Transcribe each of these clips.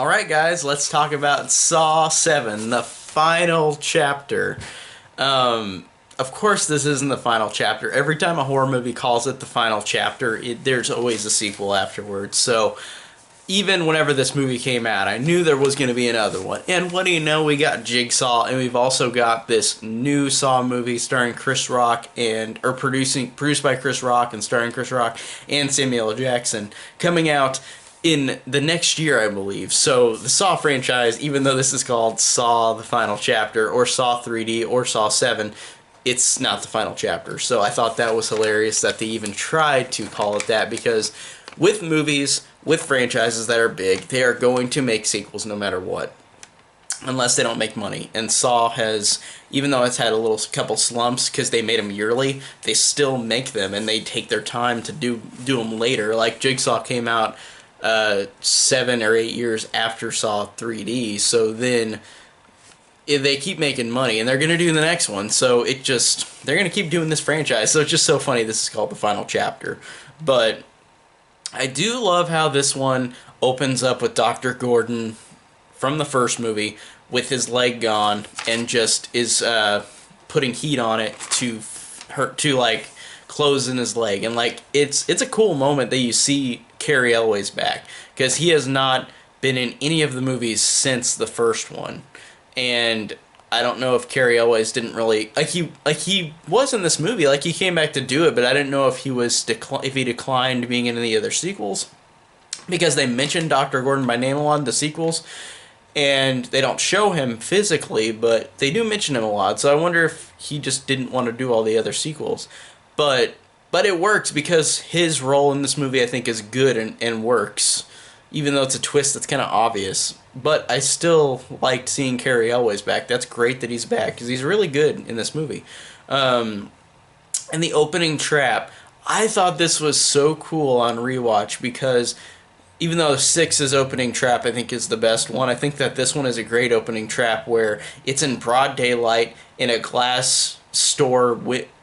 Alright guys, let's talk about Saw 7, the final chapter. Of course this isn't the final chapter. Every time a horror movie calls it the final chapter, there's always a sequel afterwards. So even whenever this movie came out, I knew there was going to be another one. And what do you know, we got Jigsaw, and we've also got this new Saw movie starring Chris Rock or produced by Chris Rock and starring Chris Rock and Samuel L. Jackson coming out in the next year, I believe. So the Saw franchise, even though this is called Saw the Final Chapter or Saw 3D or Saw 7, it's not the final chapter. So I thought that was hilarious that they even tried to call it that, because with movies, with franchises that are big, they are going to make sequels no matter what, unless they don't make money. And Saw has, even though it's had a couple slumps because they made them yearly, they still make them, and they take their time to do them later. Like Jigsaw came out 7 or 8 years after Saw 3D, so then they keep making money, and they're going to do the next one, so they're going to keep doing this franchise. So it's just so funny this is called the final chapter. But I do love how this one opens up with Dr. Gordon from the first movie with his leg gone, and just is putting heat on it to like close in his leg. And like it's a cool moment that you see Cary Elway's back, because he has not been in any of the movies since the first one. And I don't know if Cary Elway's didn't really he was in this movie, like he came back to do it, but I didn't know if he declined being in any other sequels, because they mentioned Dr. Gordon by name a lot in the sequels, and they don't show him physically, but they do mention him a lot. So I wonder if he just didn't want to do all the other sequels, but it works because his role in this movie I think is good and works, even though it's a twist that's kind of obvious. But I still liked seeing Cary Elway's back. That's great that he's back, because he's really good in this movie. And the opening trap, I thought this was so cool on rewatch, because even though 6's opening trap I think is the best one, I think that this one is a great opening trap where it's in broad daylight in a glass store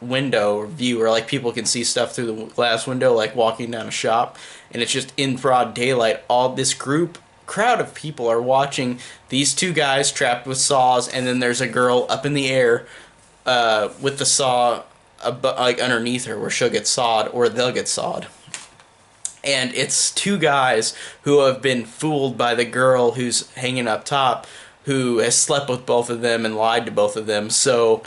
window view, where like people can see stuff through the glass window, like walking down a shop, and it's just in broad daylight. All this crowd of people are watching these two guys trapped with saws, and then there's a girl up in the air with the saw like underneath her, where she'll get sawed or they'll get sawed. And it's two guys who have been fooled by the girl who's hanging up top, who has slept with both of them and lied to both of them. So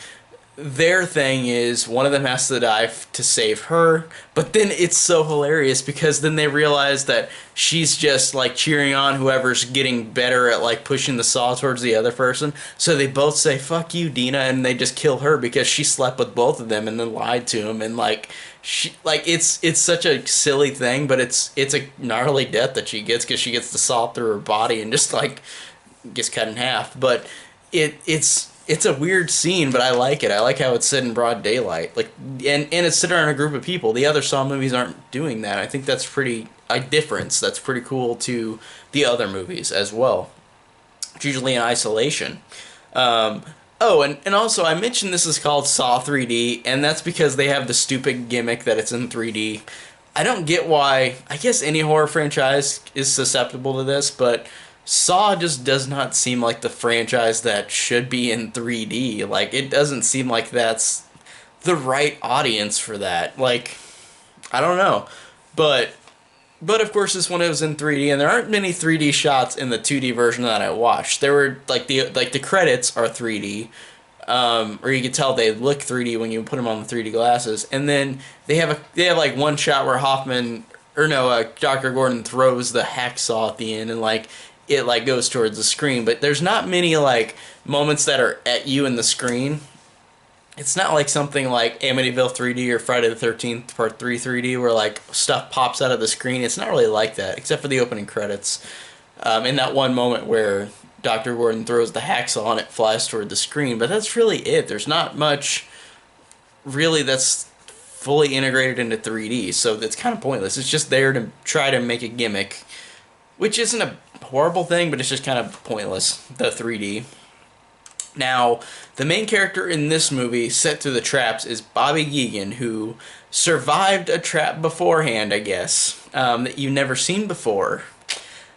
their thing is one of them has to die to save her, but then it's so hilarious because then they realize that she's just like cheering on whoever's getting better at like pushing the saw towards the other person. So they both say "fuck you, Dina," and they just kill her because she slept with both of them and then lied to him. And like it's such a silly thing, but it's a gnarly death that she gets, because she gets the saw through her body and just like gets cut in half. But it's a weird scene, but I like it. I like how it's set in broad daylight, like, and it's set around a group of people. The other Saw movies aren't doing that. I think that's a difference. That's pretty cool to the other movies as well. It's usually in isolation. And also I mentioned this is called Saw 3D, and that's because they have the stupid gimmick that it's in 3D. I don't get why. I guess any horror franchise is susceptible to this, but Saw just does not seem like the franchise that should be in 3D. Like, it doesn't seem like that's the right audience for that. Like, I don't know. But of course this one was in 3D, and there aren't many 3D shots in the 2D version that I watched. There were the credits are 3D, or you could tell they look 3D when you put them on the 3D glasses. And then they have like one shot where Dr. Gordon throws the hacksaw at the end, and like it like goes towards the screen, but there's not many like moments that are at you in the screen. It's not like something like Amityville 3D or Friday the 13th Part 3 3D where like stuff pops out of the screen. It's not really like that, except for the opening credits. In that one moment where Dr. Gordon throws the hacksaw and it flies toward the screen, but that's really it. There's not much really that's fully integrated into 3D, so it's kind of pointless. It's just there to try to make a gimmick, which isn't a horrible thing, but it's just kind of pointless, the 3D. Now, the main character in this movie set through the traps is Bobby Geegan, who survived a trap beforehand, I guess, that you've never seen before.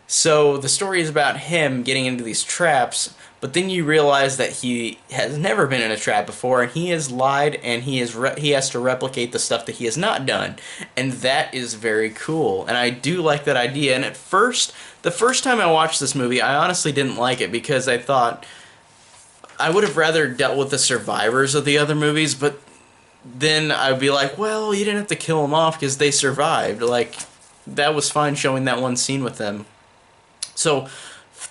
So the story is about him getting into these traps, but then you realize that he has never been in a trap before, and he has lied, and he has to replicate the stuff that he has not done, and that is very cool. And I do like that idea. And at first, the first time I watched this movie, I honestly didn't like it because I thought I would have rather dealt with the survivors of the other movies, but then I'd be like, well, you didn't have to kill them off because they survived. Like, that was fine showing that one scene with them. So,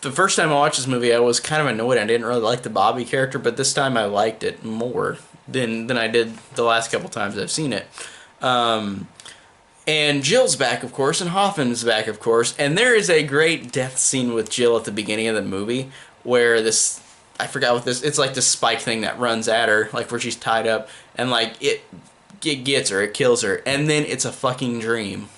the first time I watched this movie, I was kind of annoyed. I didn't really like the Bobby character, but this time I liked it more than I did the last couple times I've seen it. And Jill's back, of course, and Hoffman's back, of course. And there is a great death scene with Jill at the beginning of the movie where this, I forgot what this, it's like this spike thing that runs at her, like where she's tied up, and like it gets her, it kills her, and then it's a fucking dream.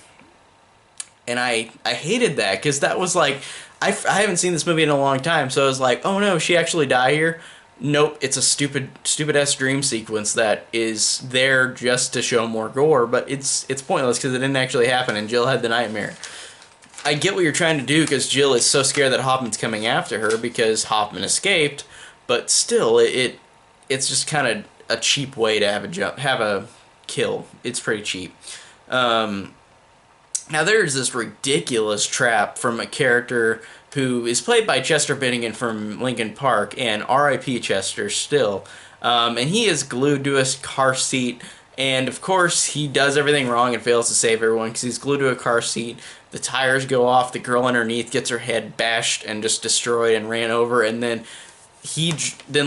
And I hated that because that was like, I haven't seen this movie in a long time, so I was like, oh no, she actually died here? Nope, it's a stupid ass dream sequence that is there just to show more gore, but it's pointless because it didn't actually happen, and Jill had the nightmare. I get what you're trying to do because Jill is so scared that Hoffman's coming after her because Hoffman escaped, but still, it's just kind of a cheap way to have a kill. It's pretty cheap. Now there's this ridiculous trap from a character who is played by Chester Bennington from Linkin Park, and R.I.P. Chester still. And he is glued to a car seat, and of course he does everything wrong and fails to save everyone because he's glued to a car seat. The tires go off, the girl underneath gets her head bashed and just destroyed and ran over, and then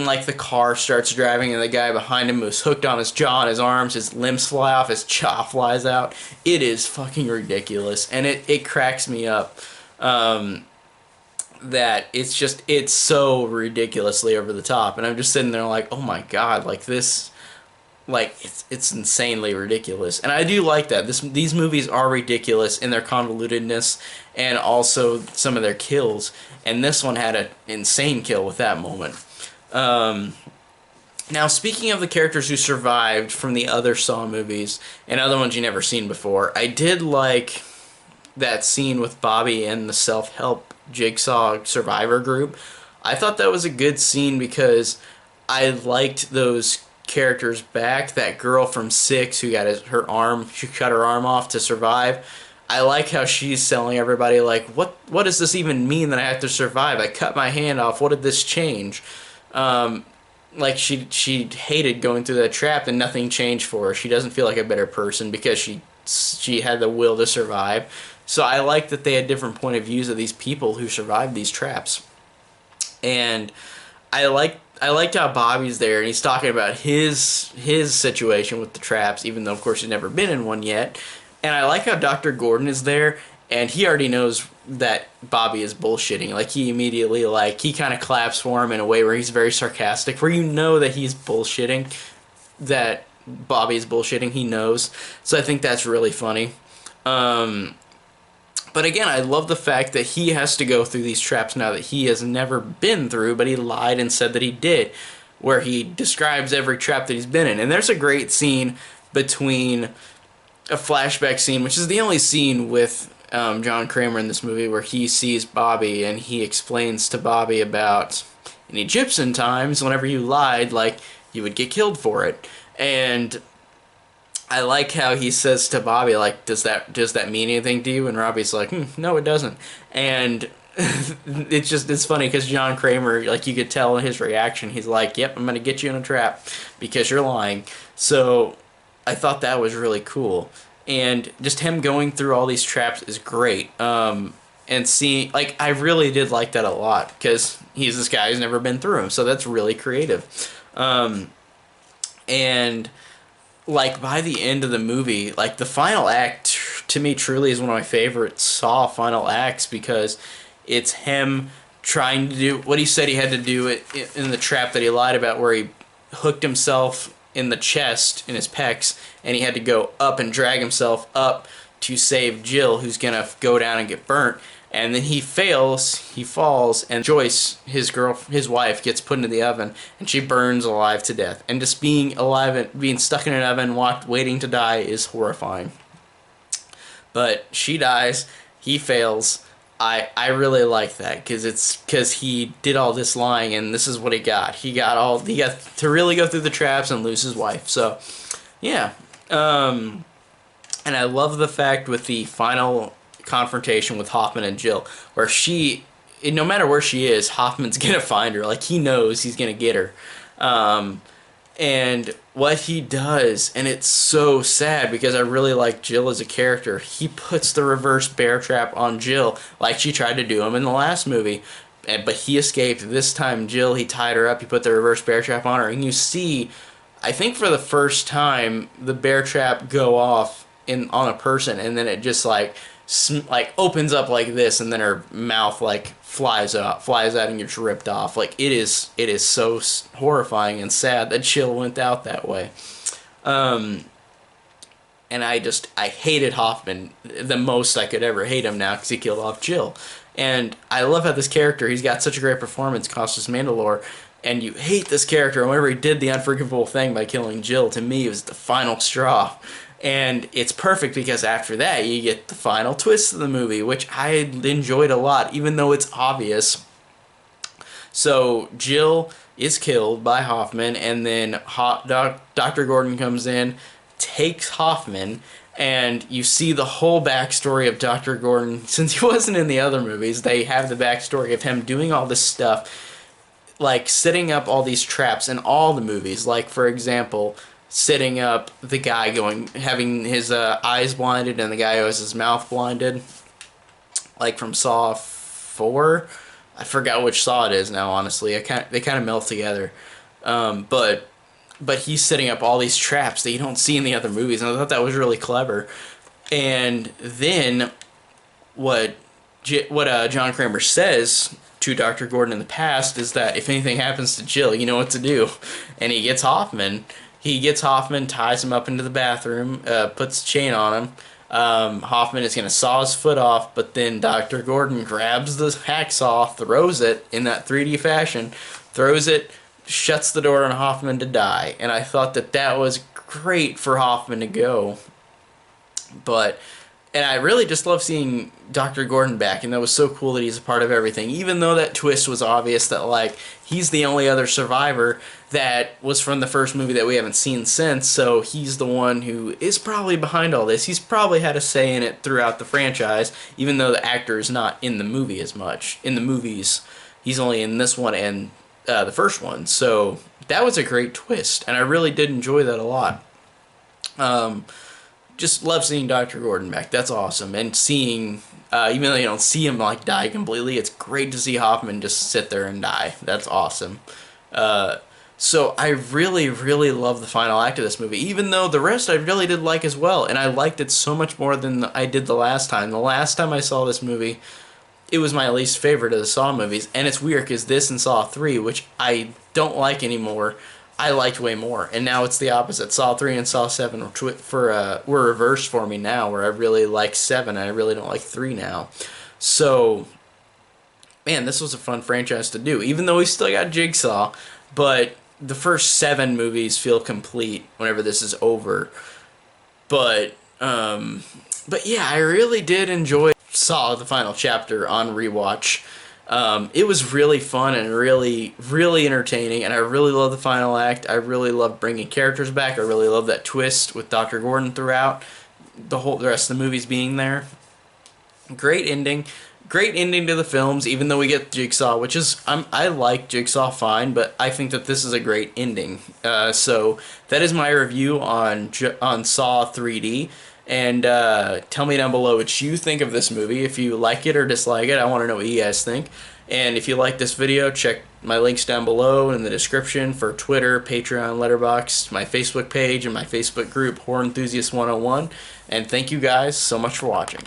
like the car starts driving and the guy behind him was hooked on his jaw and his arms, his limbs fly off, his jaw flies out. It is fucking ridiculous, and it cracks me up that it's so ridiculously over the top, and I'm just sitting there like, oh my god, like this, like it's insanely ridiculous. And I do like that these movies are ridiculous in their convolutedness and also some of their kills, and this one had an insane kill with that moment. Now, speaking of the characters who survived from the other Saw movies and other ones you never seen before, I did like that scene with Bobby and the self-help Jigsaw survivor group. I thought that was a good scene because I liked those characters back. That girl from 6 who got she cut her arm off to survive. I like how she's telling everybody, like, what does this even mean that I have to survive? I cut my hand off. What did this change? Like, she hated going through that trap and nothing changed for her. She doesn't feel like a better person because she had the will to survive. So I like that they had different point of views of these people who survived these traps. And I liked how Bobby's there and he's talking about his situation with the traps, even though of course he's never been in one yet. And I like how Dr. Gordon is there and he already knows that Bobby is bullshitting. Like, he immediately, like, he kind of claps for him in a way where he's very sarcastic, where you know that he's bullshitting, that Bobby is bullshitting, he knows. So I think that's really funny. But again, I love the fact that he has to go through these traps now that he has never been through, but he lied and said that he did, where he describes every trap that he's been in. And there's a great scene between a flashback scene, which is the only scene with John Kramer in this movie, where he sees Bobby and he explains to Bobby about in Egyptian times, whenever you lied, like, you would get killed for it. And I like how he says to Bobby, like, does that mean anything to you? And Robbie's like, no, it doesn't. And it's funny because John Kramer, like, you could tell in his reaction, he's like, yep, I'm going to get you in a trap because you're lying. So I thought that was really cool. And just him going through all these traps is great. And seeing, like, I really did like that a lot because he's this guy who's never been through them. So that's really creative. And like, by the end of the movie, like, the final act to me truly is one of my favorite Saw final acts because it's him trying to do what he said he had to do in the trap that he lied about, where he hooked himself in the chest, in his pecs, and he had to go up and drag himself up to save Jill, who's gonna go down and get burnt. And then he fails, he falls, and Joyce, his wife, gets put into the oven, and she burns alive to death. And just being alive and being stuck in an oven, waiting to die, is horrifying. But she dies, he fails, I really like that because he did all this lying and this is what he got. He got to really go through the traps and lose his wife. So yeah, and I love the fact with the final confrontation with Hoffman and Jill, where no matter where she is, Hoffman's gonna find her. Like he knows he's gonna get her. Um, and what he does, and it's so sad because I really like Jill as a character. He puts the reverse bear trap on Jill like she tried to do him in the last movie, but he escaped. This time Jill, he tied her up, he put the reverse bear trap on her, and you see, I think for the first time, the bear trap go off on a person, and then it just like opens up like this, and then her mouth like flies out and gets ripped off. Like it is so horrifying and sad that Jill went out that way. And I hated Hoffman the most I could ever hate him now because he killed off Jill. And I love how this character, he's got such a great performance, Costas Mandylor, and you hate this character. And whenever he did the unforgivable thing by killing Jill, to me it was the final straw. And it's perfect because after that you get the final twist of the movie, which I enjoyed a lot, even though it's obvious. So Jill is killed by Hoffman, and then Dr. Gordon comes in, takes Hoffman, and you see the whole backstory of Dr. Gordon. Since he wasn't in the other movies, they have the backstory of him doing all this stuff, like setting up all these traps in all the movies. Like, for example, setting up the guy having his eyes blinded and the guy who has his mouth blinded, like from Saw 4. I forgot which Saw it is now, honestly. They kind of melt together. But he's setting up all these traps that you don't see in the other movies, and I thought that was really clever. And then what John Kramer says to Dr. Gordon in the past is that if anything happens to Jill, you know what to do. And he gets Hoffman, ties him up into the bathroom, puts a chain on him. Hoffman is going to saw his foot off, but then Dr. Gordon grabs the hacksaw, throws it in that 3D fashion, shuts the door on Hoffman to die. And I thought that was great for Hoffman to go. And I really just love seeing Dr. Gordon back, and that was so cool that he's a part of everything. Even though that twist was obvious that, like, he's the only other survivor that was from the first movie that we haven't seen since, so he's the one who is probably behind all this. He's probably had a say in it throughout the franchise, even though the actor is not in the movie as much. In the movies, he's only in this one and the first one, so that was a great twist, and I really did enjoy that a lot. Just love seeing Dr. Gordon back. That's awesome. And seeing, even though you don't see him like die completely, it's great to see Hoffman just sit there and die. That's awesome. So I really, really love the final act of this movie, even though the rest I really did like as well. And I liked it so much more than I did the last time. The last time I saw this movie, it was my least favorite of the Saw movies. And it's weird because this and Saw 3, which I don't like anymore, I liked way more, and now it's the opposite. Saw 3 and Saw 7 were reversed for me now, where I really like 7 and I really don't like 3 now. So, man, this was a fun franchise to do, even though we still got Jigsaw, but the first 7 movies feel complete whenever this is over. But yeah, I really did enjoy Saw the Final Chapter on rewatch. It was really fun and really, really entertaining, and I really love the final act. I really love bringing characters back. I really love that twist with Dr. Gordon throughout the rest of the movies being there. Great ending to the films, even though we get Jigsaw, which is I like Jigsaw fine, but I think that this is a great ending. So that is my review on Saw 3D. And tell me down below what you think of this movie. If you like it or dislike it, I want to know what you guys think. And if you like this video, check my links down below in the description for Twitter, Patreon, Letterboxd, my Facebook page, and my Facebook group, Horror Enthusiast 101. And thank you guys so much for watching.